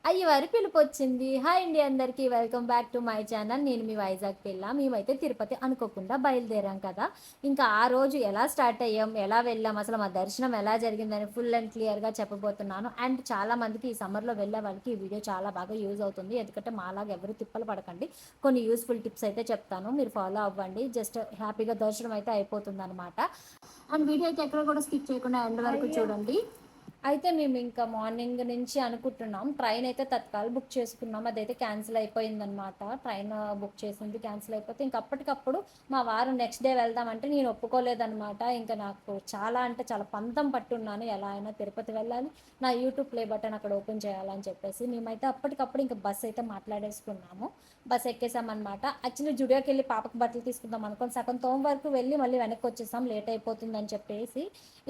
అయ్యవారి పిలుపొచ్చింది. Hi అండి అందరికీ. Welcome back to my channel. నేను మీ వైజాగ్ పిల్ల. మేమైతే తిరుపతి అనుకోకుండా బయలుదేరాం కదా! ఇంకా ఆ రోజు ఎలా స్టార్ట్ అయ్యాం, ఎలా వెళ్ళాం, అసలు మా దర్శనం ఎలా జరిగిందని ఫుల్ అండ్ క్లియర్‌గా చెప్పబోతున్నాను. అండ్ చాలా మందికి ఈ సమ్మర్‌లో వెళ్ళే వాళ్ళకి ఈ వీడియో చాలా బాగా యూజ్ అవుతుంది. ఎందుకంటే మాలాగా ఎవరు తిప్పలు పడకండి. కొన్ని యూజ్‌ఫుల్ టిప్స్ అయితే చెప్తాను. మీరు ఫాలో అవ్వండి. జస్ట్ హ్యాపీగా దర్శనం అయితే అయిపోతుందనమాట. అండ్ వీడియో అయితే ఎక్కడ కూడా స్కిప్ చేయకుండా ఎండ్ వరకు చూడండి. అయితే మేము ఇంకా మార్నింగ్ నుంచి అనుకుంటున్నాం. ట్రైన్ అయితే తత్కాల్ బుక్ చేసుకున్నాం. అదైతే క్యాన్సిల్ అయిపోయిందనమాట. ట్రైన్ బుక్ చేసింది క్యాన్సిల్ అయిపోతే ఇంక అప్పటికప్పుడు మా వారు నెక్స్ట్ డే వెళ్దామంటే నేను ఒప్పుకోలేదనమాట. ఇంకా నాకు చాలా అంటే చాలా పంతం పట్టున్నాను. ఎలా అయినా తిరుపతి వెళ్ళాలి. నా యూట్యూబ్ ప్లే బటన్ అక్కడ ఓపెన్ చేయాలని చెప్పేసి మేమైతే అప్పటికప్పుడు ఇంకా బస్ అయితే మాట్లాడేసుకున్నాము. బస్ ఎక్కేసామనమాట. యాక్చువల్లీ జుడియోకి వెళ్ళి పాపకు బట్టలు తీసుకుందాం అనుకోని సగం తోమ వరకు వెళ్ళి మళ్ళీ వెనక్కి వచ్చేసాం. లేట్ అయిపోతుందని చెప్పేసి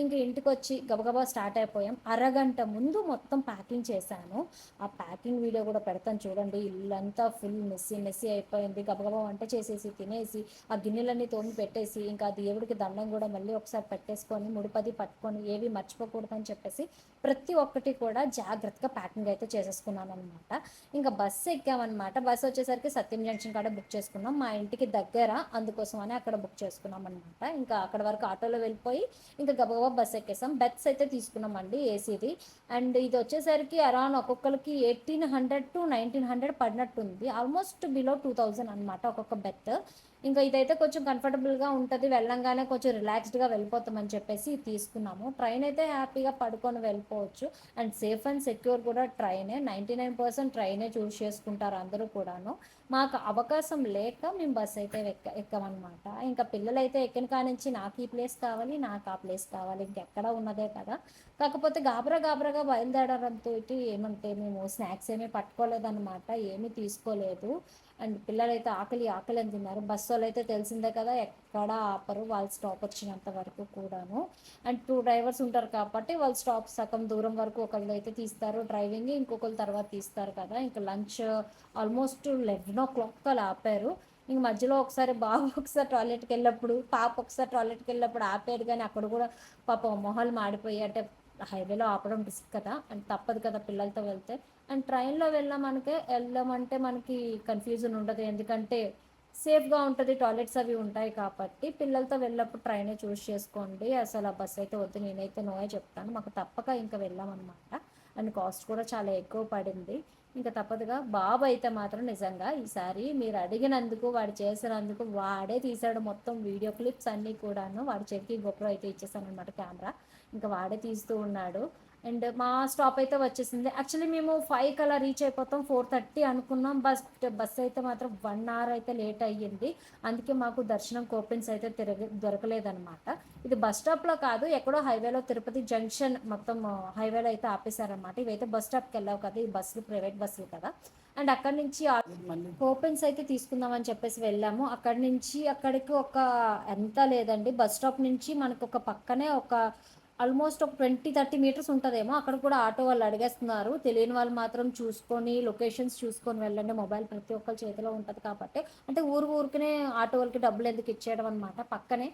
ఇంక ఇంటికొచ్చి గబగబా స్టార్ట్ అయిపోయాం. అరగంట ముందు మొత్తం ప్యాకింగ్ చేశాను. ఆ ప్యాకింగ్ వీడియో కూడా పెడతాను చూడండి. ఇల్లంతా ఫుల్ మెస్సీ మెస్సీ అయిపోయింది. గబగబా వంట చేసేసి తినేసి ఆ గిన్నెలన్నీ తోమి పెట్టేసి ఇంకా దేవుడికి దండం కూడా మళ్ళీ ఒకసారి పెట్టేసుకొని ముడిపది పట్టుకొని ఏవి మర్చిపోకూడదని చెప్పేసి ప్రతి ఒక్కటి కూడా జాగ్రత్తగా ప్యాకింగ్ అయితే చేసేసుకున్నాను అనమాట. ఇంకా బస్సు ఎక్కామన్నమాట. బస్సు వచ్చేసరికి సత్యం జంక్షన్ కాడ బుక్ చేసుకున్నాం. మా ఇంటికి దగ్గర, అందుకోసం అని అక్కడ బుక్ చేసుకున్నాం అనమాట. ఇంకా అక్కడ వరకు ఆటోలో వెళ్ళిపోయి ఇంకా గబగబా బస్ ఎక్కేసాం. బెడ్స్ అయితే తీసుకున్నామండి ఏసీది. అండ్ ఇది వచ్చేసరికి అరౌండ్ ఒక్కొక్కరికి 1800 to 1900 పడినట్టుంది. ఆల్మోస్ట్ బిలో 2000 అనమాట ఒక్కొక్క బెడ్. ఇంకా ఇదైతే కొంచెం కంఫర్టబుల్గా ఉంటుంది. వెళ్ళంగానే కొంచెం రిలాక్స్డ్గా వెళ్ళిపోతామని చెప్పేసి తీసుకున్నాము. ట్రైన్ అయితే హ్యాపీగా పడుకొని వెళ్ళిపోవచ్చు. అండ్ సేఫ్ అండ్ సెక్యూర్ కూడా ట్రైనే. 99% ట్రైనే చూస్ చేసుకుంటారు అందరూ కూడాను. మాకు అవకాశం లేక మేము బస్ అయితే ఎక్కామన్నమాట. ఇంకా పిల్లలైతే ఎక్కిన కానించి నాకు ఈ ప్లేస్ కావాలి, నాకు ఆ ప్లేస్ కావాలి, ఇంకెక్కడ ఉన్నదే కదా. కాకపోతే గాబరాగా బయలుదేరడంతో ఏమంటే మేము స్నాక్స్ ఏమీ పట్టుకోలేదన్నమాట. ఏమీ తీసుకోలేదు. అండ్ పిల్లలైతే ఆకలి ఆకలి అని తిన్నారు. బస్సు వాళ్ళు అయితే తెలిసిందే కదా, ఎక్కడ ఆపరు వాళ్ళ స్టాప్ వచ్చినంత వరకు కూడాను. అండ్ 2 డ్రైవర్స్ ఉంటారు కాబట్టి వాళ్ళు స్టాప్ సగం దూరం వరకు ఒకళ్ళు అయితే తీస్తారు డ్రైవింగ్, ఇంకొకరు తర్వాత తీస్తారు కదా. ఇంకా లంచ్ ఆల్మోస్ట్ 11 o'clock అలా ఆపారు. ఇంక మధ్యలో ఒకసారి బాబు ఒకసారి టాయిలెట్కి వెళ్ళినప్పుడు, పాప ఒకసారి టాయిలెట్కి వెళ్ళినప్పుడు ఆపారు. కానీ అక్కడ కూడా పాపం మొహాలు మాడిపోయి, అంటే హైవేలో ఆపడం రిస్క్ కదా, అండ్ తప్పదు కదా పిల్లలతో వెళ్తే. అండ్ ట్రైన్లో వెళ్ళామంటే మనకి కన్ఫ్యూజన్ ఉండదు. ఎందుకంటే సేఫ్గా ఉంటుంది, టాయిలెట్స్ అవి ఉంటాయి కాబట్టి. పిల్లలతో వెళ్ళినప్పుడు ట్రైనే చూస్ చేసుకోండి. అసలు ఆ బస్ అయితే వద్దు, నేనైతే నోయే చెప్తాను. మాకు తప్పక ఇంకా వెళ్ళామన్నమాట. అండ్ కాస్ట్ కూడా చాలా ఎక్కువ పడింది. ఇంకా తప్పదుగా. బాబు అయితే మాత్రం నిజంగా ఈసారి మీరు అడిగినందుకు, వాడు చేసినందుకు వాడే తీసాడు మొత్తం వీడియో క్లిప్స్ అన్నీ కూడాను. వాడి చేతికి గొప్ప అయితే ఇచ్చేసాను అనమాట కెమెరా. ఇంకా వాడే తీస్తూ ఉన్నాడు. అండ్ మా స్టాప్ అయితే వచ్చేసింది. యాక్చువల్లీ మేము 5కి అలా రీచ్ అయిపోతాం, 4:30 అనుకున్నాం. బస్ అయితే మాత్రం 1 hour అయితే లేట్ అయ్యింది. అందుకే మాకు దర్శనం కూపన్స్ అయితే దొరకలేదనమాట. ఇది బస్ స్టాప్లో కాదు, ఎక్కడో హైవేలో తిరుపతి జంక్షన్ మొత్తం హైవేలో అయితే ఆపేశారనమాట. ఇవైతే బస్ స్టాప్కి వెళ్ళావు కదా, ఈ బస్సులు ప్రైవేట్ బస్సులు కదా. అండ్ అక్కడి నుంచి కూపన్స్ అయితే తీసుకుందామని చెప్పేసి వెళ్ళాము. అక్కడి నుంచి అక్కడికి ఒక ఎంత లేదండి, బస్ స్టాప్ నుంచి మనకు ఒక పక్కనే ఒక ఆల్మోస్ట్ ఒక 20-30 మీటర్స్ ఉంటుందేమో. అక్కడ కూడా ఆటో వాళ్ళు అడిగేస్తున్నారు. తెలియని వాళ్ళు మాత్రం చూసుకొని లొకేషన్స్ చూసుకొని వెళ్ళండి. మొబైల్ ప్రతి ఒక్కరి చేతిలో ఉంటుంది కాబట్టి. అంటే ఊరికనే ఆటో వాళ్ళకి డబ్బులు ఎందుకు ఇచ్చేయడం అనమాట. పక్కనే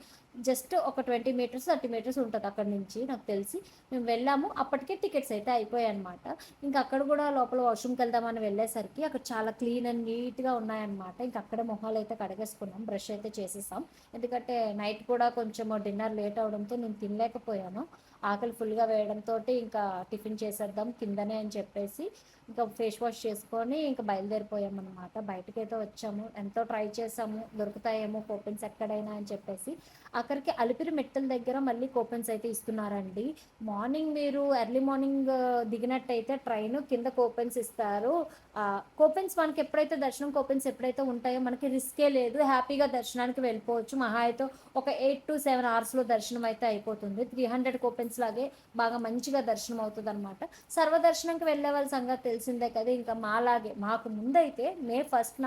జస్ట్ ఒక 20-30 మీటర్స్ ఉంటుంది అక్కడ నుంచి నాకు తెలిసి. మేము వెళ్ళాము. అప్పటికే టికెట్స్ అయితే అయిపోయాయి అనమాట. ఇంకా అక్కడ కూడా లోపల వాష్రూమ్కి వెళ్దామని వెళ్ళేసరికి అక్కడ చాలా క్లీన్ అండ్ నీట్గా ఉన్నాయన్నమాట. ఇంకా అక్కడే మొహాలు అయితే కడిగేసుకున్నాం, బ్రష్ అయితే చేసేసాం. ఎందుకంటే నైట్ కూడా కొంచెం డిన్నర్ లేట్ అవడంతో నేను తినలేకపోయాను. ఆకలి ఫుల్గా వేయడంతో ఇంకా టిఫిన్ చేసేద్దాం కిందనే అని చెప్పేసి ఇంకా ఫేస్ వాష్ చేసుకొని ఇంకా బయలుదేరిపోయామన్నమాట. బయటకైతే వచ్చాము. ఎంతో ట్రై చేసాము, దొరుకుతాయేమో కూపన్స్ ఎక్కడైనా అని చెప్పేసి. అక్కడికి అలిపిరి మెట్టల దగ్గర మళ్ళీ కూపన్స్ అయితే ఇస్తున్నారండి. మార్నింగ్ మీరు ఎర్లీ మార్నింగ్ దిగినట్టయితే ట్రైన్ కింద కూపన్స్ ఇస్తారు. కూపన్స్ మనకి ఎప్పుడైతే దర్శనం కూపన్స్ ఎప్పుడైతే ఉంటాయో మనకి రిస్కే లేదు, హ్యాపీగా దర్శనానికి వెళ్ళిపోవచ్చు. మహా అయితే ఒక 8 to 7 hours దర్శనం అయితే అయిపోతుంది. 300 కూపెన్స్ లాగే బాగా మంచిగా దర్శనం అవుతుంది అనమాట. సర్వదర్శనంకి వెళ్ళే వాళ్ళ సంగతి తెలిసిందే కదా. ఇంకా మాలాగే మాకు ముందైతే మే 1న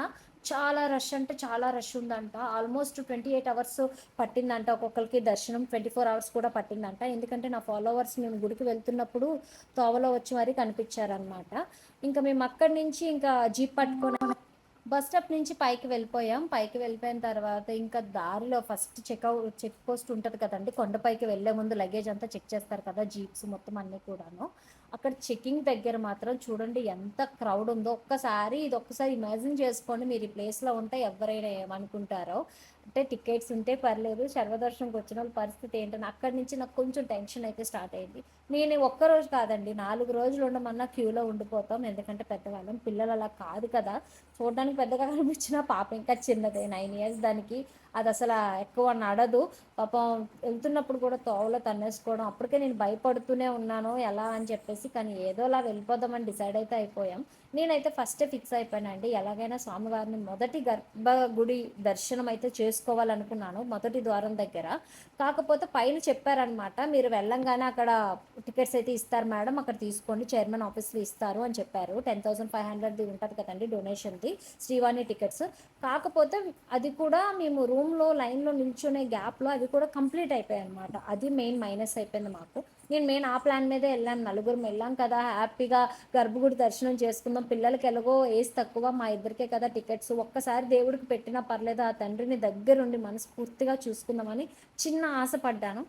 చాలా రష్ అంటే చాలా రష్ ఉందంట. ఆల్మోస్ట్ 28 hours పట్టిందంట ఒక్కొక్కరికి దర్శనం. 24 hours కూడా పట్టిందంట. ఎందుకంటే నా ఫాలోవర్స్ మేము గుడికి వెళ్తున్నప్పుడు తోవలో వచ్చి మరీ కనిపించారనమాట. ఇంకా మేము అక్కడి నుంచి ఇంకా జీప్ పట్టుకొని బస్ స్టాప్ నుంచి పైకి వెళ్ళిపోయాం. పైకి వెళ్ళిపోయిన తర్వాత ఇంకా దారిలో ఫస్ట్ చెక్ పోస్ట్ ఉంటుంది కదండి, కొండపైకి వెళ్ళే ముందు లగేజ్ అంతా చెక్ చేస్తారు కదా, జీప్స్ మొత్తం అన్నీ కూడాను. అక్కడ చెకింగ్ దగ్గర మాత్రం చూడండి ఎంత క్రౌడ్ ఉందో. ఒక్కసారి ఇమాజిన్ చేసుకోండి, మీరు ఈ ప్లేస్లో ఉంటే ఎవరైనా ఏమనుకుంటారో. అంటే టికెట్స్ ఉంటే పర్లేదు, సర్వదర్శనంకి వచ్చిన వాళ్ళ పరిస్థితి ఏంటని అక్కడి నుంచి నాకు కొంచెం టెన్షన్ అయితే స్టార్ట్ అయింది. నేను ఒక్కరోజు కాదండి, 4 రోజులు ఉండమన్నా క్యూలో ఉండిపోతాం, ఎందుకంటే పెద్దవాళ్ళం. పిల్లలు అలా కాదు కదా, చూడడానికి పెద్దగా కనిపించిన పాప ఇంకా చిన్నదే, 9 ఇయర్స్. దానికి అది అసలు ఎక్కువ నడదు. పాపం వెళ్తున్నప్పుడు కూడా తోవలో తన్నేసుకోవడం, అప్పటికే నేను భయపడుతూనే ఉన్నాను ఎలా అని చెప్పేసి. కానీ ఏదోలా వెళ్ళిపోదామని డిసైడ్ అయితే అయిపోయాం. నేనైతే ఫస్టే ఫిక్స్ అయిపోయానండి, ఎలాగైనా స్వామివారిని మొదటి గర్భగుడి దర్శనం అయితే చేసుకోవాలనుకున్నాను, మొదటి ద్వారం దగ్గర. కాకపోతే పైన చెప్పారనమాట, మీరు వెళ్ళంగానే అక్కడ టికెట్స్ అయితే ఇస్తారు మేడం, అక్కడ తీసుకోండి, చైర్మన్ ఆఫీస్లో ఇస్తారు అని చెప్పారు. 10,500ది ఉంటుంది కదండి డొనేషన్ది, శ్రీవాణి టికెట్స్. కాకపోతే అది కూడా మేము రూమ్లో లైన్లో నిల్చునే గ్యాప్లో అవి కూడా కంప్లీట్ అయిపోయాయి అనమాట. అది మెయిన్ మైనస్ అయిపోయింది మాకు. నేను మెయిన్ ఆ ప్లాన్ మీదే వెళ్ళాను, నలుగురం వెళ్ళాం కదా, హ్యాపీగా గర్భగుడి దర్శనం చేసుకుందాం, పిల్లలకి ఎలాగో ఏజ్ తక్కువ, మా ఇద్దరికే కదా టికెట్స్, ఒక్కసారి దేవుడికి పెట్టినా పర్లేదు, ఆ తండ్రిని దగ్గరుండి మనస్ఫూర్తిగా చూసుకుందామని చిన్న ఆశపడ్డాను.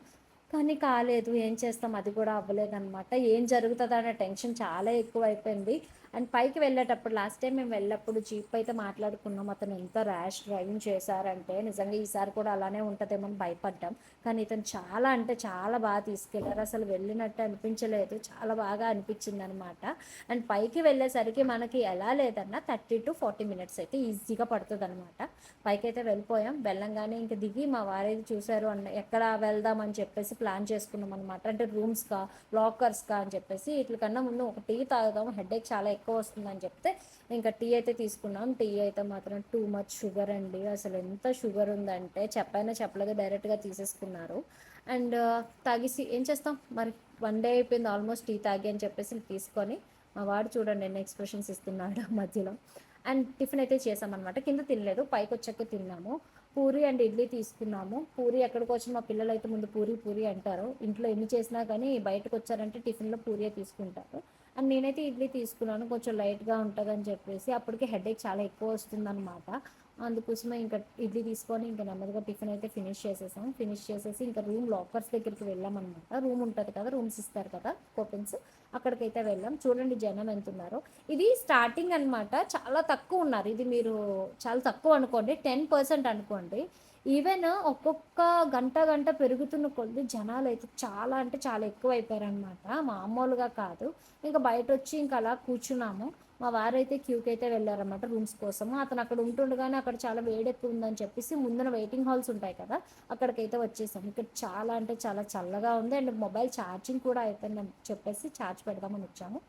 కానీ కాలేదు, ఏం చేస్తాం, అది కూడా అవ్వలేదన్నమాట. ఏం జరుగుతుందా అనే టెన్షన్ చాలా ఎక్కువ అయిపోయింది. అండ్ పైకి వెళ్ళేటప్పుడు లాస్ట్ టైం మేము వెళ్ళినప్పుడు జీప్ అయితే మాట్లాడుకున్నాం, అతను ఎంత ర్యాష్ డ్రైవింగ్ చేశారంటే నిజంగా ఈసారి కూడా అలానే ఉంటుందేమో అని భయపడ్డాం. కానీ ఇతను చాలా అంటే చాలా బాగా తీసుకెళ్లారు, అసలు వెళ్ళినట్టు అనిపించలేదు, చాలా బాగా అనిపించింది అనమాట. అండ్ పైకి వెళ్ళేసరికి మనకి ఎలా లేదన్నా 30 to 40 minutes అయితే ఈజీగా పడుతుంది అనమాట. పైకి అయితే వెళ్ళిపోయాం. వెళ్ళంగానే ఇంక దిగి మా వారేది చూశారు అన్న ఎక్కడ వెళ్దామని చెప్పేసి ప్లాన్ చేసుకున్నాం అనమాట. అంటే రూమ్స్కా, లాకర్స్కా అని చెప్పేసి. వీటికన్నా ముందు ఒక టీ తాగుదాం, హెడేక్ చాలా ఎక్కువ వస్తుందని చెప్తే ఇంకా టీ అయితే తీసుకున్నాం. టీ అయితే మాత్రం టూ మచ్ షుగర్ అండి, అసలు ఎంత షుగర్ ఉందంటే చెప్పలేదు, డైరెక్ట్గా తీసేసుకున్నారు. అండ్ తాగేసి ఏం చేస్తాం మరి, 1 డే అయిపోయింది ఆల్మోస్ట్ టీ తాగి అని చెప్పేసి తీసుకొని. మా వాడు చూడండి ఎన్ని ఎక్స్ప్రెషన్స్ ఇస్తున్నాడు మధ్యలో. అండ్ టిఫిన్ అయితే చేసామన్నమాట, కింద తినలేదు, పైకి వచ్చాక తిన్నాము. పూరి అండ్ ఇడ్లీ తీసుకున్నాము. పూరి ఎక్కడికి వచ్చిన మా పిల్లలు అయితే ముందు పూరి పూరి అంటారు, ఇంట్లో ఎన్ని చేసినా కానీ బయటకు వచ్చారంటే టిఫిన్లో పూరియే తీసుకుంటారు. అండ్ నేనైతే ఇడ్లీ తీసుకున్నాను, కొంచెం లైట్గా ఉంటుందని చెప్పేసి. అప్పటికే హెడేక్ చాలా ఎక్కువ వస్తుందన్నమాట. అందుకోసమే ఇంకా ఇడ్లీ తీసుకొని ఇంకా నెమ్మదిగా టిఫిన్ అయితే ఫినిష్ చేసేసి ఇంకా రూమ్ లాకర్స్ దగ్గరికి వెళ్ళామన్నమాట. రూమ్ ఉంటుంది కదా, రూమ్స్ ఇస్తారు కదా కూపన్స్, అక్కడికైతే వెళ్ళాం. చూడండి జనం ఎంత ఉన్నారో. ఇది స్టార్టింగ్ అనమాట, చాలా తక్కువ ఉన్నారు. ఇది మీరు చాలా తక్కువ అనుకోండి, 10% అనుకోండి. ఈవెన్ ఒక్కొక్క గంట పెరుగుతున్న కొద్ది జనాలు అయితే చాలా అంటే చాలా ఎక్కువ అయిపోయారనమాట, మామూలుగా కాదు. ఇంకా బయట వచ్చి ఇంకా అలా కూర్చున్నాము. మా వారైతే క్యూకి అయితే వెళ్ళారన్నమాట రూమ్స్ కోసము. అతను అక్కడ ఉంటుండగానే అక్కడ చాలా వేడెక్కువ ఉందని చెప్పేసి ముందున వెయిటింగ్ హాల్స్ ఉంటాయి కదా, అక్కడికైతే వచ్చేసాం. ఇక్కడ చాలా అంటే చాలా చల్లగా ఉంది. అండ్ మొబైల్ ఛార్జింగ్ కూడా అయిపోయిందని చెప్పేసి ఛార్జ్ పెడదామని వచ్చాము.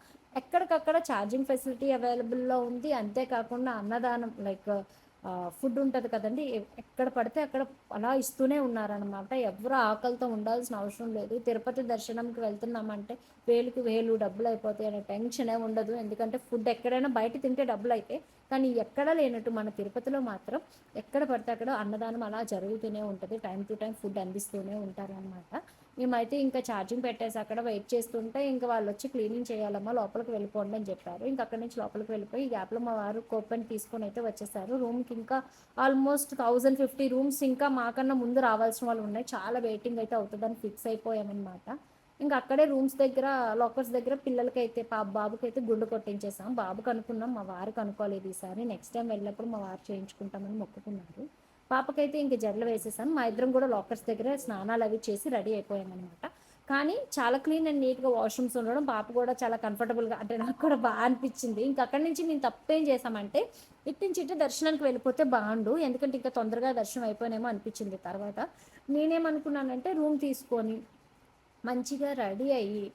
ఎక్కడికక్కడ ఛార్జింగ్ ఫెసిలిటీ అవైలబుల్లో ఉంది. అంతేకాకుండా అన్నదానం లైక్ ఫుడ్ ఉంటుంది కదండి, ఎక్కడ పడితే అక్కడ అలా ఇస్తూనే ఉన్నారనమాట. ఎవరు ఆకలితో ఉండాల్సిన అవసరం లేదు. తిరుపతి దర్శనంకి వెళ్తున్నామంటే వేలుకి వేలు డబ్బులు అయిపోతాయి అనే టెన్షనే ఉండదు, ఎందుకంటే ఫుడ్ ఎక్కడైనా బయట తింటే డబ్బులు అయితే, కానీ ఎక్కడ లేనట్టు మన తిరుపతిలో మాత్రం ఎక్కడ పడితే అక్కడ అన్నదానం అలా జరుగుతూనే ఉంటుంది, టైం టు టైం ఫుడ్ అందిస్తూనే ఉంటారనమాట. మేమైతే ఇంకా ఛార్జింగ్ పెట్టేసి అక్కడ వెయిట్ చేస్తుంటే ఇంకా వాళ్ళు వచ్చి క్లీనింగ్ చేయాలమ్మా, లోపలికి వెళ్ళిపోండి అని చెప్పారు. ఇంకా అక్కడి నుంచి లోపలికి వెళ్ళిపోయి ఈ గ్యాప్లో మా వారు కూపన్ తీసుకొని అయితే వచ్చేసారు రూమ్కి. ఇంకా ఆల్మోస్ట్ 1050 రూమ్స్ ఇంకా మాకన్నా ముందు రావాల్సిన వాళ్ళు ఉన్నాయి, చాలా వెయిటింగ్ అయితే అవుతుందని ఫిక్స్ అయిపోయామన్నమాట. ఇంకా అక్కడే రూమ్స్ దగ్గర, లాకర్స్ దగ్గర పిల్లలకైతే బాబుకి అయితే గుండు కొట్టించేసాం. బాబుకి అనుకున్నాం, మా వారికి అనుకోలేదు ఈసారి. నెక్స్ట్ టైం వెళ్ళినప్పుడు మా వారు చేయించుకుంటామని మొక్కుకున్నారు. పాపకైతే ఇంక జడలు వేసేసాను. మా ఇద్దరం కూడా లాకర్స్ దగ్గర స్నానాలు అవి చేసి రెడీ అయిపోయామన్నమాట. కానీ చాలా క్లీన్ అండ్ నీట్గా వాష్రూమ్స్ ఉండడం, పాప కూడా చాలా కంఫర్టబుల్గా, అంటే నాకు కూడా బాగా అనిపించింది. ఇంక అక్కడి నుంచి మేము తప్పేం చేసామంటే ఇటు నుంచి ఇటు దర్శనానికి వెళ్ళిపోతే బాగుండు, ఎందుకంటే ఇంకా తొందరగా దర్శనం అయిపోయినేమో అనిపించింది. తర్వాత నేనేమనుకున్నానంటే రూమ్ తీసుకొని మంచిగా రెడీ అయ్యి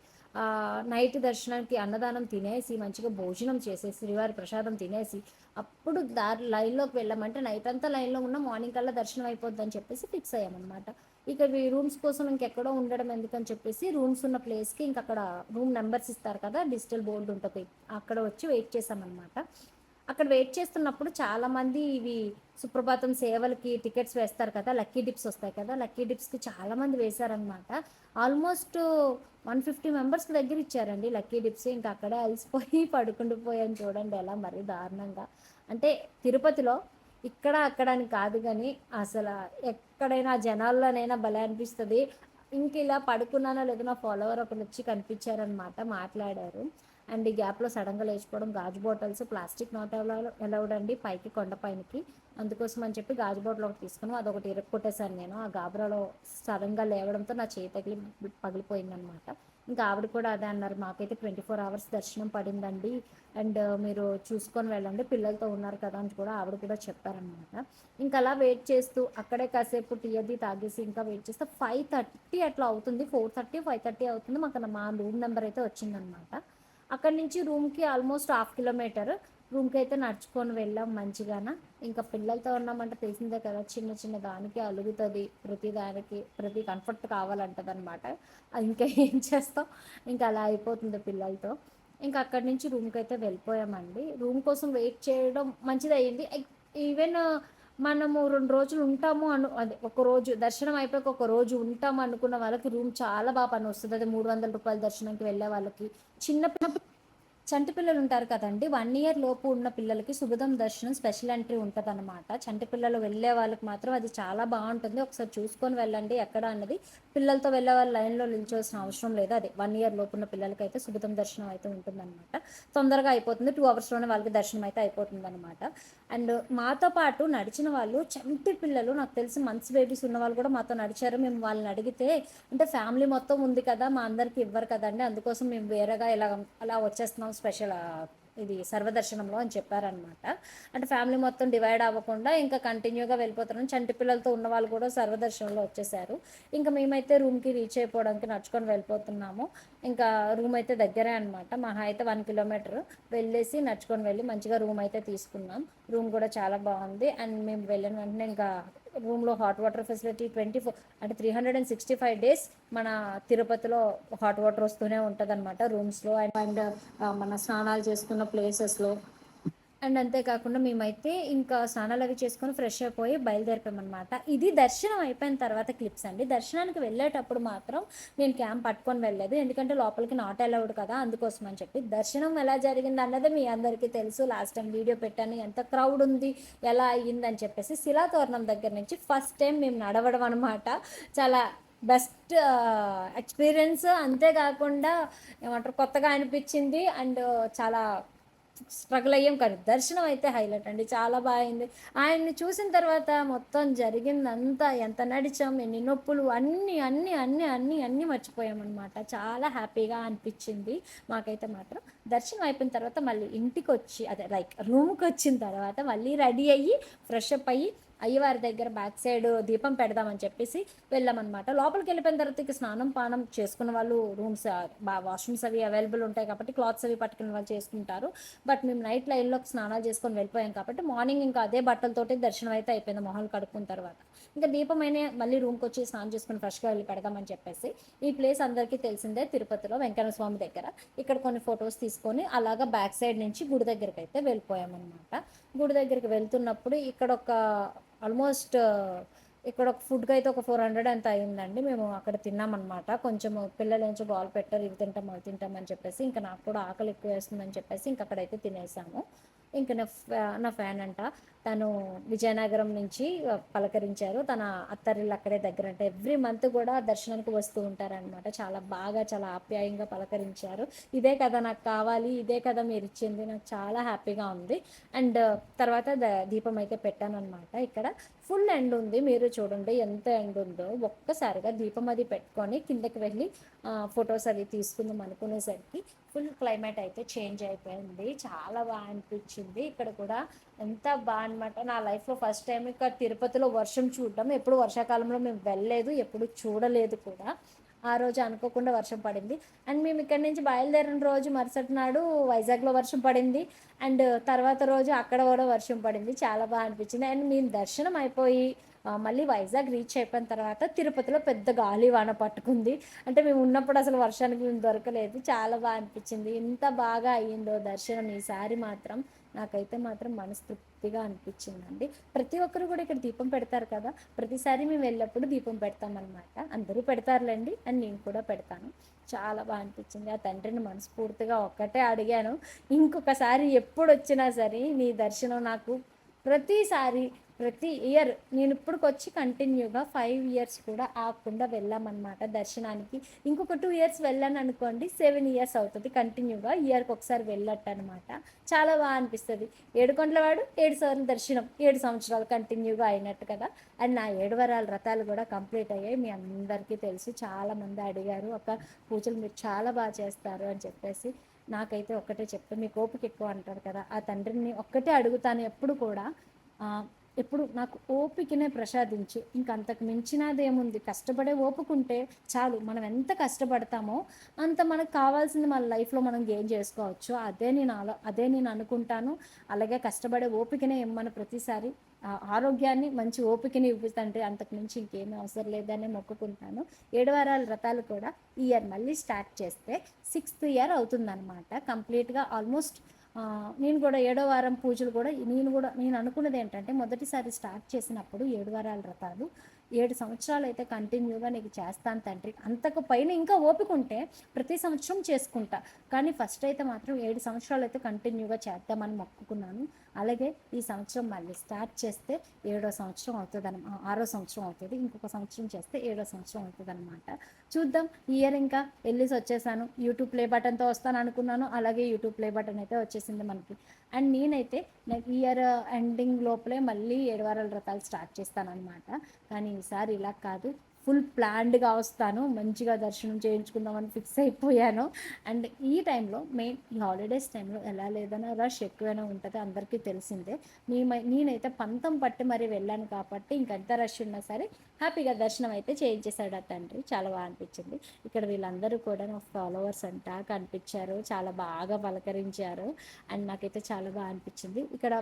నైట్ దర్శనానికి అన్నదానం తినేసి మంచిగా భోజనం చేసేసి శ్రీవారి ప్రసాదం తినేసి అప్పుడు లైన్లోకి వెళ్ళామంటే నైట్ అంతా లైన్లో ఉన్న మార్నింగ్ కల్లా దర్శనం అయిపోద్ది అని చెప్పేసి ఫిక్స్ అయ్యామన్నమాట. ఇక రూమ్స్ కోసం ఇంకెక్కడో ఉండడం ఎందుకని చెప్పేసి రూమ్స్ ఉన్న ప్లేస్కి ఇంక అక్కడ రూమ్ నెంబర్స్ ఇస్తారు కదా, డిజిటల్ బోర్డు ఉంటుంది, అక్కడ వచ్చి వెయిట్ చేసామన్నమాట. అక్కడ వెయిట్ చేస్తున్నప్పుడు చాలామంది ఇవి సుప్రభాతం సేవలకి టికెట్స్ వేస్తారు కదా, లక్కీ డిప్స్ వస్తాయి కదా, లక్కీ డిప్స్కి చాలామంది వేశారనమాట. ఆల్మోస్ట్ 150 మెంబర్స్కి దగ్గర ఇచ్చారండి లక్కీ డిప్స్. ఇంకా అక్కడే అలసిపోయి పడుకుండిపోయాను, చూడండి ఎలా మరీ దారుణంగా. అంటే తిరుపతిలో ఇక్కడ అక్కడ అని కాదు కానీ అసలు ఎక్కడైనా జనాల్లోనైనా భలే అనిపిస్తుంది. ఇంక ఇలా పడుకున్నానో లేదో నా ఫాలోవర్ ఒకరు వచ్చి కనిపించారనమాట, మాట్లాడారు. అండ్ ఈ గ్యాప్లో సడన్గా లేచిపోవడం, గాజు బాటిల్స్ ప్లాస్టిక్ నాట్ అలౌడ్ అండి పైకి, కొండ పైనకి. అందుకోసం అని చెప్పి గాజు బాటిల్ ఒకటి తీసుకున్నాం, అదొకటి ఇరక్కొట్టేశాను నేను. ఆ గాబరాలో సడన్గా లేవడంతో నా చేయి తగిలి పగిలిపోయిందనమాట. ఇంకా ఆవిడ కూడా అదే అన్నారు, మాకైతే 24 అవర్స్ దర్శనం పడిందండి, అండ్ మీరు చూసుకొని వెళ్ళండి, పిల్లలతో ఉన్నారు కదా అని కూడా ఆవిడ కూడా చెప్పారనమాట. ఇంకా అలా వెయిట్ చేస్తూ అక్కడే కాసేపు టీ అది తాగేసి ఇంకా వెయిట్ చేస్తే 5:30 అట్లా అవుతుంది, 4:30 5:30 అవుతుంది. మాకు మా రూమ్ నెంబర్ అయితే వచ్చిందనమాట. అక్కడి నుంచి రూమ్కి ఆల్మోస్ట్ 1/2 కిలోమీటర్. రూమ్కి అయితే నడుచుకొని వెళ్ళాం మంచిగాన. ఇంకా పిల్లలతో ఉన్నామంటే తెలిసిందే కదా, చిన్న చిన్న దానికి అలుగుతుంది, ప్రతి దానికి ప్రతి కంఫర్ట్ కావాలంటది అనమాట. ఇంకా ఏం చేస్తాం, ఇంకా అలా అయిపోతుంది పిల్లలతో. ఇంకా అక్కడి నుంచి రూమ్కి అయితే వెళ్ళిపోయామండి. రూమ్ కోసం వెయిట్ చేయడం మంచిది అయ్యింది. ఈవెన్ మనము 2 రోజులు ఉంటాము అదే ఒక రోజు దర్శనం అయిపోయాక ఒక రోజు ఉంటాము అనుకున్న వాళ్ళకి రూమ్ చాలా బాగా పని వస్తుంది. అది ₹300 దర్శనంకి వెళ్ళే వాళ్ళకి. చిన్న చంటి పిల్లలు ఉంటారు కదండి, 1 ఇయర్ లోపు ఉన్న పిల్లలకి సుగదం దర్శనం స్పెషల్ ఎంట్రీ ఉంటుంది అనమాట. చంటి పిల్లలు వెళ్ళే వాళ్ళకి మాత్రం అది చాలా బాగుంటుంది, ఒకసారి చూసుకొని వెళ్ళండి ఎక్కడ అన్నది. పిల్లలతో వెళ్ళే వాళ్ళు లైన్లో నిల్చోవాల్సిన అవసరం లేదు. అదే 1 ఇయర్ లోపు ఉన్న పిల్లలకి అయితే సుగదం దర్శనం అయితే ఉంటుందన్నమాట. తొందరగా అయిపోతుంది, 2 అవర్స్లోనే వాళ్ళకి దర్శనం అయితే అయిపోతుంది అనమాట. అండ్ మాతో పాటు నడిచిన వాళ్ళు చంటి పిల్లలు, నాకు తెలిసి మంత్స్ బేబీస్ ఉన్న వాళ్ళు కూడా మాతో నడిచారు. మేము వాళ్ళని అడిగితే, అంటే ఫ్యామిలీ మొత్తం ఉంది కదా, మా అందరికి ఇవ్వరు కదండి, అందుకోసం మేము వేరేగా ఇలా అలా వచ్చేస్తున్నాం స్పెషల్ ఇది సర్వదర్శనంలో అని చెప్పారనమాట. అంటే ఫ్యామిలీ మొత్తం డివైడ్ అవ్వకుండా ఇంకా కంటిన్యూగా వెళ్ళిపోతున్నాం. చంటి పిల్లలతో ఉన్న వాళ్ళు కూడా సర్వదర్శనంలో వచ్చేసారు. ఇంకా మేమైతే రూమ్కి రీచ్ అయిపోవడానికి నడుచుకొని వెళ్ళిపోతున్నాము. ఇంకా రూమ్ అయితే దగ్గరే అనమాట, మహా అయితే 1 కిలోమీటర్ వెళ్ళేసి నడుచుకొని వెళ్ళి మంచిగా రూమ్ అయితే తీసుకున్నాం. రూమ్ కూడా చాలా బాగుంది. అండ్ మేము వెళ్ళిన వెంటనే ఇంకా రూమ్లో హాట్ వాటర్ ఫెసిలిటీ 24 అంటే 365 డేస్ మన తిరుపతిలో హాట్ వాటర్ వస్తూనే ఉంటుంది అనమాట రూమ్స్లో. అండ్ మన స్నానాలు చేసుకున్న ప్లేసెస్లో. అండ్ అంతేకాకుండా మేమైతే ఇంకా స్నానాలు అవి చేసుకొని ఫ్రెష్ అయిపోయి బయలుదేరిపోయామన్నమాట. ఇది దర్శనం అయిపోయిన తర్వాత క్లిప్స్ అండి. దర్శనానికి వెళ్ళేటప్పుడు మాత్రం నేను క్యామ్ పట్టుకొని వెళ్ళలేదు, ఎందుకంటే లోపలికి నాట్ అలౌడ్ కదా, అందుకోసం అని చెప్పి. దర్శనం ఎలా జరిగింది అన్నది మీ అందరికీ తెలుసు, లాస్ట్ టైం వీడియో పెట్టాను, ఎంత క్రౌడ్ ఉంది ఎలా అయ్యిందని చెప్పేసి. శిలాతోరణం దగ్గర నుంచి ఫస్ట్ టైం మేము నడవడం అనమాట. చాలా బెస్ట్ ఎక్స్పీరియన్స్. అంతేకాకుండా ఏమంటారు, కొత్తగా అనిపించింది. అండ్ చాలా స్ట్రగుల్ అయ్యాం, కానీ దర్శనం అయితే హైలైట్ అండి, చాలా బాగుంది. ఆయన్ని చూసిన తర్వాత మొత్తం జరిగిందంతా, ఎంత నడిచాం, ఎన్ని నొప్పులు, అన్నీ అన్నీ అన్నీ అన్నీ అన్నీ మర్చిపోయామన్నమాట. చాలా హ్యాపీగా అనిపించింది మాకైతే మాత్రం. దర్శనం అయిపోయిన తర్వాత మళ్ళీ ఇంటికి వచ్చి, అదే లైక్ రూమ్కి వచ్చిన తర్వాత మళ్ళీ రెడీ అయ్యి ఫ్రెష్ అప్ అయ్యి అయ్యవారి దగ్గర బ్యాక్ సైడ్ దీపం పెడదామని చెప్పేసి వెళ్ళామన్నమాట. లోపలికి వెళ్ళిపోయిన తర్వాత ఇక స్నానం పానం చేసుకున్న వాళ్ళు రూమ్స్ వాష్రూమ్స్ అవి అవైలబుల్ ఉంటాయి కాబట్టి క్లాత్స్ అవి పట్టుకున్న వాళ్ళు చేసుకుంటారు. బట్ మేము నైట్ లైన్లోకి స్నానాలు చేసుకొని వెళ్ళిపోయాం కాబట్టి మార్నింగ్ ఇంకా అదే బట్టలతోటి దర్శనం అయితే అయిపోయింది, మొహాలు కడుక్కున్న తర్వాత. ఇంకా దీపం అయినా మళ్ళీ రూమ్కి వచ్చి స్నానం చేసుకుని ఫ్రెష్గా వెళ్ళి పెడదామని చెప్పేసి. ఈ ప్లేస్ అందరికీ తెలిసిందే, తిరుపతిలో వెంకన్న స్వామి దగ్గర. ఇక్కడ కొన్ని ఫొటోస్ తీసుకొని అలాగా బ్యాక్ సైడ్ నుంచి గుడి దగ్గరికి అయితే వెళ్ళిపోయామన్నమాట. గుడి దగ్గరికి వెళ్తున్నప్పుడు ఇక్కడ ఒక ఆల్మోస్ట్ ఇక్కడ ఒక ఫుడ్కి అయితే ఒక 400 ఎంత అయిందండి. మేము అక్కడ తిన్నామన్నమాట. కొంచెం పిల్లలు ఏంచో గోల పెట్టారు, ఇవి తింటాం అవి తింటామని చెప్పేసి. ఇంకా నాకు కూడా ఆకలి ఎక్కువ వేస్తుందని చెప్పేసి ఇంకా అక్కడైతే తినేసాము. ఇంకా నా ఫ్యాన్ అంట, తను విజయనగరం నుంచి పలకరించారు. తన అత్తరిల్లు అక్కడే దగ్గర, అంటే ఎవ్రీ మంత్ కూడా దర్శనానికి వస్తూ ఉంటారనమాట. చాలా బాగా చాలా ఆప్యాయంగా పలకరించారు. ఇదే కదా నాకు కావాలి, ఇదే కదా మీరు ఇచ్చింది, నాకు చాలా హ్యాపీగా ఉంది. అండ్ తర్వాత దీపం అయితే పెట్టాను అనమాట. ఇక్కడ ఫుల్ ఎండ్ ఉంది, మీరు చూడండి ఎంత ఎండ్ ఉందో. ఒక్కసారిగా దీపం అది పెట్టుకొని కిందకి వెళ్ళి ఫొటోస్ అవి తీసుకుందాం అనుకునేసరికి ఫుల్ క్లైమేట్ అయితే చేంజ్ అయిపోయింది, చాలా బాగా అనిపించింది. ఇక్కడ కూడా ఎంత బాగా అనమాట. నా లైఫ్లో ఫస్ట్ టైం ఇక్కడ తిరుపతిలో వర్షం చూడడం. ఎప్పుడు వర్షాకాలంలో మేము వెళ్ళలేదు, ఎప్పుడు చూడలేదు కూడా. ఆ రోజు అనుకోకుండా వర్షం పడింది. అండ్ మేము ఇక్కడ నుంచి బయలుదేరిన రోజు మరుసటి నాడు వైజాగ్లో వర్షం పడింది. అండ్ తర్వాత రోజు అక్కడ కూడా వర్షం పడింది, చాలా బాగా అనిపించింది. అండ్ మేము దర్శనం అయిపోయి మళ్ళీ వైజాగ్ రీచ్ అయిపోయిన తర్వాత తిరుపతిలో పెద్ద గాలి వాన పట్టుకుంది. అంటే మేము ఉన్నప్పుడు అసలు వర్షానికి మేము దొరకలేదు, చాలా బాగా అనిపించింది. ఎంత బాగా అయ్యిందో దర్శనం ఈసారి మాత్రం. నాకైతే మాత్రం మనస్తృప్తిగా అనిపించిందండి. ప్రతి ఒక్కరు కూడా ఇక్కడ దీపం పెడతారు కదా, ప్రతిసారి మేము వెళ్ళినప్పుడు దీపం పెడతామన్నమాట. అందరూ పెడతారులేండి, అండ్ నేను కూడా పెడతాను. చాలా బాగా అనిపించింది. ఆ తండ్రిని మనస్ఫూర్తిగా ఒక్కటే అడిగాను, ఇంకొకసారి ఎప్పుడు వచ్చినా సరే నీ దర్శనం నాకు ప్రతిసారి ప్రతి ఇయర్ నేను ఇప్పటికొచ్చి కంటిన్యూగా 5 ఇయర్స్ కూడా ఆగకుండా వెళ్ళామన్నమాట దర్శనానికి. ఇంకొక 2 ఇయర్స్ వెళ్ళాను అనుకోండి 7 ఇయర్స్ అవుతుంది కంటిన్యూగా ఇయర్‌కి ఒకసారి వెళ్ళట్టు అనమాట. చాలా అనిపిస్తది. ఏడుకొండలవాడు 7 సార్లు దర్శనం 7 సంవత్సరాలు కంటిన్యూగా అయినట్టు కదా! అండ్ నా 7 వారాల వ్రతాలు కూడా కంప్లీట్ అయ్యాయి. మీ అందరికీ తెలుసు. చాలామంది అడిగారు, "అక్క పూజలు మీరు చాలా చేస్తారు" అని చెప్పేసి. నాకైతే ఒక్కటే చెప్తా, మీకు ఓపిక ఎక్కువ అంటారు కదా! ఆ తండ్రిని ఒక్కటే అడుగుతాను ఎప్పుడు కూడా. ఎప్పుడు నాకు ఓపికనే ప్రసాదించు, ఇంక అంతకు మించినదేముంది, కష్టపడే ఓపికుంటే చాలు. మనం ఎంత కష్టపడతామో అంత మనకు కావాల్సింది మన లైఫ్లో మనం గెయిన్ చేసుకోవచ్చు. అదే నేను అనుకుంటాను. అలాగే కష్టపడే ఓపికనే ఇమ్మని ప్రతిసారి ఆరోగ్యాన్ని మంచి ఓపికని ఇవ్వుతంటే అంతకు మించి ఇంకేమీ అవసరం లేదని మొక్కుకుంటాను. 7 వారాల వ్రతాలు కూడా ఈ ఇయర్ మళ్ళీ స్టార్ట్ చేస్తే 6th ఇయర్ అవుతుందన్నమాట కంప్లీట్గా. ఆల్మోస్ట్ నేను కూడా 7వ వారం పూజలు కూడా నేను అనుకున్నది ఏంటంటే, మొదటిసారి స్టార్ట్ చేసినప్పుడు 7 వారాల వ్రతాలు 7 సంవత్సరాలు అయితే కంటిన్యూగా నీకు చేస్తాను తండ్రి, అంతకు పైన ఇంకా ఓపిక ఉంటే ప్రతి సంవత్సరం చేసుకుంటా, కానీ ఫస్ట్ అయితే మాత్రం 7 సంవత్సరాలు అయితే కంటిన్యూగా చేద్దామని మొక్కుకున్నాను. అలాగే ఈ సంవత్సరం మళ్ళీ స్టార్ట్ చేస్తే 7వ సంవత్సరం అవుతుంది 6వ సంవత్సరం అవుతుంది. ఇంకొక సంవత్సరం చేస్తే 7వ సంవత్సరం అవుతుంది అనమాట. చూద్దాం. ఈ ఇయర్ ఇంకా వెళ్ళేసి వచ్చేసాను. యూట్యూబ్ ప్లే బటన్తో వస్తాను అనుకున్నాను, అలాగే యూట్యూబ్ ప్లే బటన్ అయితే వచ్చేసింది మనకి. అండ్ నేనైతే ఇయర్ ఎండింగ్ లోపలే మళ్ళీ 7 వారాల వ్రతాలు స్టార్ట్ చేస్తానన్నమాట. కానీ ఈసారి ఇలా కాదు, ఫుల్ ప్లాన్డ్గా వస్తాను, మంచిగా దర్శనం చేయించుకుందామని ఫిక్స్ అయిపోయాను. అండ్ ఈ టైంలో ఈ హాలిడేస్ టైంలో ఎలా లేదన్నా రష్ ఎక్కువైనా ఉంటుంది, అందరికీ తెలిసిందే. నేనైతే పంతం పట్టి మరి వెళ్ళాను కాబట్టి ఇంకెంత రష్ ఉన్నా సరే హ్యాపీగా దర్శనం అయితే చేయించేశాడు ఆ తండ్రి. చాలా అనిపించింది. ఇక్కడ వీళ్ళందరూ కూడా నా ఫాలోవర్స్ అంట కనిపించారు, చాలా బాగా పలకరించారు. అండ్ నాకైతే చాలా అనిపించింది. ఇక్కడ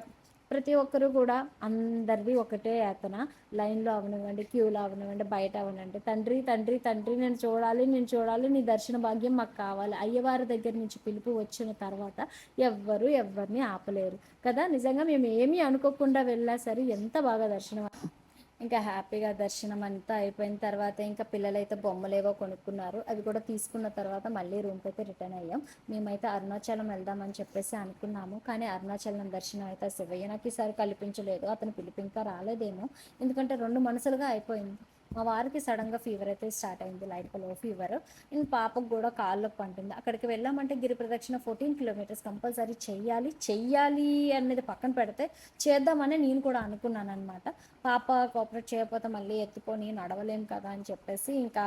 ప్రతి ఒక్కరు కూడా అందరిది ఒకటే యాతన. లైన్లో అవనివ్వండి, క్యూలో అవనివ్వండి, బయట అవనండి, తండ్రి తండ్రి తండ్రి నేను చూడాలి, నీ దర్శన భాగ్యం మాకు కావాలి. అయ్యవారి దగ్గర నుంచి పిలుపు వచ్చిన తర్వాత ఎవరిని ఆపలేరు కదా. నిజంగా మేము ఏమీ అనుకోకుండా వెళ్ళా సరే ఎంత బాగా దర్శనం. ఇంకా హ్యాపీగా దర్శనం అంతా అయిపోయిన తర్వాత ఇంకా పిల్లలైతే బొమ్మలేవో కొనుక్కున్నారు. అవి కూడా తీసుకున్న తర్వాత మళ్ళీ రూమ్కి అయితే రిటర్న్ అయ్యాం. మేమైతే అరుణాచలం వెళ్దామని చెప్పేసి అనుకున్నాము, కానీ అరుణాచలం దర్శనం అయితే శివయ్య నాకు ఈసారి కల్పించలేదు. అతను పిలుపు ఇంకా రాలేదేమో, ఎందుకంటే 2 మనసులుగా అయిపోయింది. మా వారికి సడన్గా ఫీవర్ అయితే స్టార్ట్ అయింది, లైట్ లో ఫీవర్. ఇంక పాపకు కూడా కాళ్ళు పంటుంది. అక్కడికి వెళ్ళామంటే గిరి ప్రదక్షిణ 14 కిలోమీటర్స్ కంపల్సరీ చెయ్యాలి అనేది పక్కన పెడితే చేద్దామని నేను కూడా అనుకున్నాను అనమాట. పాప కోఆపరేట్ చేయకపోతే మళ్ళీ ఎత్తుకొని నడవలేం కదా అని చెప్పేసి ఇంకా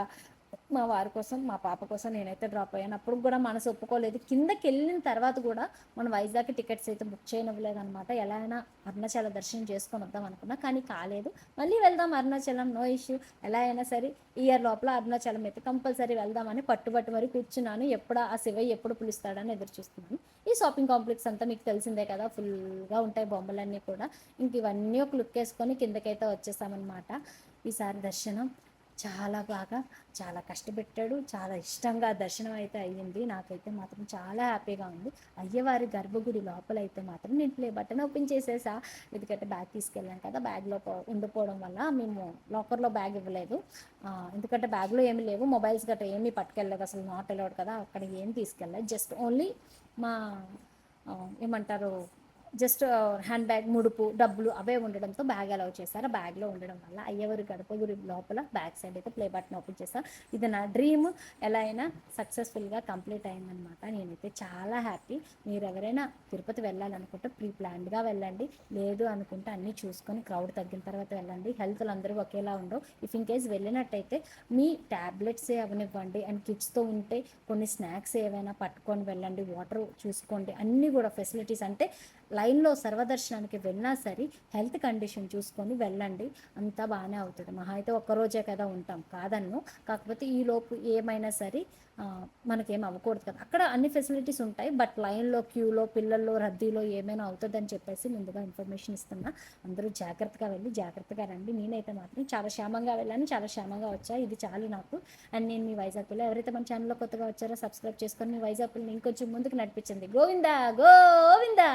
మా వారి కోసం మా పాప కోసం నేనైతే డ్రాప్ అయ్యాను. అప్పుడు కూడా మనసు ఒప్పుకోలేదు. కిందకి వెళ్ళిన తర్వాత కూడా మన వైజాగ్ టికెట్స్ అయితే బుక్ చేయనివ్వలేదు అనమాట. ఎలా అయినా అరుణాచలం దర్శనం చేసుకొని వద్దాం అనుకున్నా, కానీ కాలేదు. మళ్ళీ వెళ్దాం అరుణాచలం, నో ఇష్యూ, ఎలా అయినా సరే ఇయర్ లోపల అరుణాచలం అయితే కంపల్సరీ వెళ్దామని పట్టుబట్టి మరి కూర్చున్నాను. ఎప్పుడు ఆ శివయ్య ఎప్పుడు పిలుస్తాడని ఎదురు చూస్తున్నాను. ఈ షాపింగ్ కాంప్లెక్స్ అంతా మీకు తెలిసిందే కదా, ఫుల్గా ఉంటాయి బొమ్మలన్నీ కూడా. ఇంక ఇవన్నీ ఒక లుక్ వేసుకొని కిందకైతే వచ్చేసామన్నమాట. ఈసారి దర్శనం చాలా కష్టపెట్టాడు, చాలా ఇష్టంగా దర్శనం అయితే అయ్యింది. నాకైతే మాత్రం చాలా హ్యాపీగా ఉంది. అయ్యవారి గర్భగుడి లోపల అయితే మాత్రం నేను ప్లే బటన్ ఓపెన్ చేసేసా, ఎందుకంటే బ్యాగ్ తీసుకెళ్ళాను కదా. బ్యాగ్లో ఉండిపోవడం వల్ల మేము లాకర్లో బ్యాగ్ ఇవ్వలేదు, ఎందుకంటే బ్యాగ్లో ఏమీ లేవు, మొబైల్స్ గట్రా ఏమీ పట్టుకెళ్ళలేదు, అసలు నాట్ అలౌడ్ కదా. అక్కడ ఏం తీసుకెళ్ళలేదు, జస్ట్ ఓన్లీ మా ఏమంటారు జస్ట్ హ్యాండ్ బ్యాగ్, ముడుపు, డబ్బులు అవే ఉండడంతో బ్యాగ్ అలౌ చేశారు. బ్యాగ్లో ఉండడం వల్ల అయ్యవారి గడపగుడి లోపల బ్యాక్ సైడ్ అయితే ప్లే బటన్ ఓపెన్ చేశాను. ఇది నా డ్రీమ్ ఎలా అయినా సక్సెస్ఫుల్గా కంప్లీట్ అయిందనమాట. నేనైతే చాలా హ్యాపీ. మీరు ఎవరైనా తిరుపతి వెళ్ళాలనుకుంటే ప్రీ ప్లాన్డ్గా వెళ్ళండి, లేదు అనుకుంటే అన్నీ చూసుకొని క్రౌడ్ తగ్గిన తర్వాత వెళ్ళండి. హెల్త్లు అందరూ ఒకేలా ఉండవు. ఇఫ్ ఇన్ కేస్ వెళ్ళినట్టయితే మీ ట్యాబ్లెట్సే అవనివ్వండి, అండ్ కిడ్స్తో ఉంటే కొన్ని స్నాక్స్ ఏవైనా పట్టుకొని వెళ్ళండి, వాటర్ చూసుకోండి, అన్నీ కూడా ఫెసిలిటీస్ అంటే లైన్లో సర్వదర్శనానికి వెళ్ళినా సరే హెల్త్ కండిషన్ చూసుకొని వెళ్ళండి, అంతా బాగానే అవుతుంది. మహా అయితే ఒక్కరోజే కదా ఉంటాం, కాదన్ను, కాకపోతే ఈలోపు ఏమైనా సరే మనకేం అవ్వకూడదు కదా. అక్కడ అన్ని ఫెసిలిటీస్ ఉంటాయి, బట్ లైన్లో, క్యూలో, పిల్లల్లో రద్దీలో ఏమైనా అవుతుందని చెప్పేసి ముందుగా ఇన్ఫర్మేషన్ ఇస్తున్నా. అందరూ జాగ్రత్తగా వెళ్ళి జాగ్రత్తగా రండి. నేనైతే మాత్రం చాలా క్షేమంగా వెళ్ళాను, చాలా క్షేమంగా వచ్చా, ఇది చాలు నాకు. అండ్ నేను మీ వైజాగ్ పిల్ల, ఎవరైతే మన ఛానల్లో కొత్తగా వచ్చారో సబ్స్క్రైబ్ చేసుకొని మీ వైజాగ్ పిల్లని ఇంకొంచెం ముందుకు నడిపించండి. గోవిందా గోవిందా.